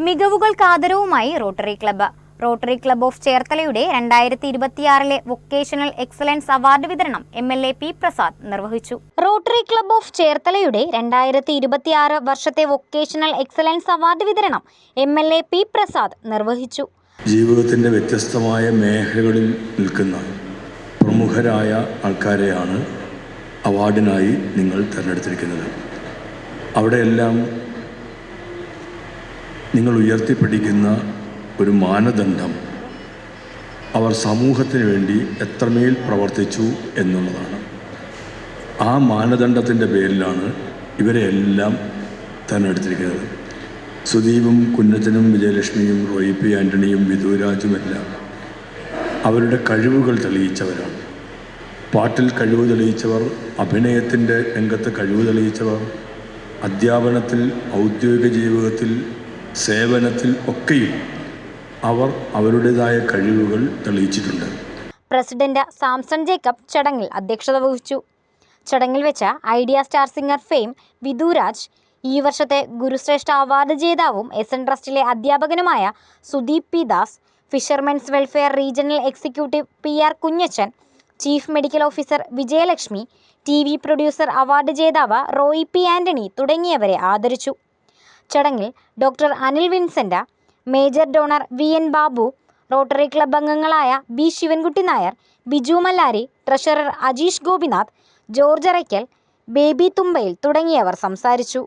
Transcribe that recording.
മികവുകൾക്ക് ആദരവുമായി rotary club of ചേർത്തലയുടെ 2026 vocational excellence award വിതരണം MLA പി പ്രസാദ് നിർവഹിച്ചു. റോട്ടറി ക്ലബ്ബ് ഓഫ് ചേർത്തലയുടെ 2026 വർഷത്തെ വൊക്കേഷണൽ എക്സലൻസ് അവാർഡ് വിതരണം MLA പി പ്രസാദ് നിർവഹിച്ചു. ജീവിതത്തിൻ്റെ വ്യത്യസ്തമായ മേഖലകളിൽ നിൽക്കുന്ന പ്രമുഖരായ ആൾക്കാരെയാണ് അവാർഡിനായി നിങ്ങൾ തിരഞ്ഞെടുത്തിരിക്കുന്നത്. അവിടെയെല്ലാം നിങ്ങൾ ഉയർത്തിപ്പിടിക്കുന്ന ഒരു മാനദണ്ഡം അവർ സമൂഹത്തിന് വേണ്ടി എത്രമേൽ പ്രവർത്തിച്ചു എന്നുള്ളതാണ്. ആ മാനദണ്ഡത്തിൻ്റെ പേരിലാണ് ഇവരെ എല്ലാം തിരഞ്ഞെടുത്തിരിക്കുന്നത്. സുദീപും കുഞ്ഞച്ചനും വിജയലക്ഷ്മിയും റോയി പി ആൻ്റണിയും വിദുരാജുമെല്ലാം അവരുടെ കഴിവുകൾ തെളിയിച്ചവരാണ്. പാട്ടിൽ കഴിവ് തെളിയിച്ചവർ, അഭിനയത്തിൻ്റെ രംഗത്ത് കഴിവ് തെളിയിച്ചവർ, അധ്യാപനത്തിൽ, ഔദ്യോഗിക ജീവിതത്തിൽ, സേവനത്തിൽ ഒക്കെയും അവർ അവരുടേതായ കഴിവുകൾ തെളിയിച്ചിട്ടുണ്ട്. പ്രസിഡന്റ് സാംസൺ ജേക്കബ് ചടങ്ങിൽ അധ്യക്ഷത വഹിച്ചു. ചടങ്ങിൽ വെച്ച idea star singer fame Vidhuraj, ഈ വർഷത്തെ ഗുരുശ്രേഷ്ഠ അവാർഡ് ജേതാവും SN ട്രസ്റ്റിലെ അധ്യാപകനുമായ Sudeep P Das, fishermen's welfare regional executive PR Kunjachan, chief medical officer Vijayalakshmi, TV producer award ജേതാവ് റോയി പി ആൻ്റണി തുടങ്ങിയവരെ ആദരിച്ചു. ചടങ്ങിൽ doctor Anil Vincent, major donor VN Babu, rotary club അംഗങ്ങളായ B ശിവൻകുട്ടി നായർ, ബിജു മല്ലാരി, ട്രഷറർ അജീഷ് ഗോപിനാഥ്, ജോർജ് അറയ്ക്കൽ, ബേബി തുമ്പയിൽ തുടങ്ങിയവർ സംസാരിച്ചു.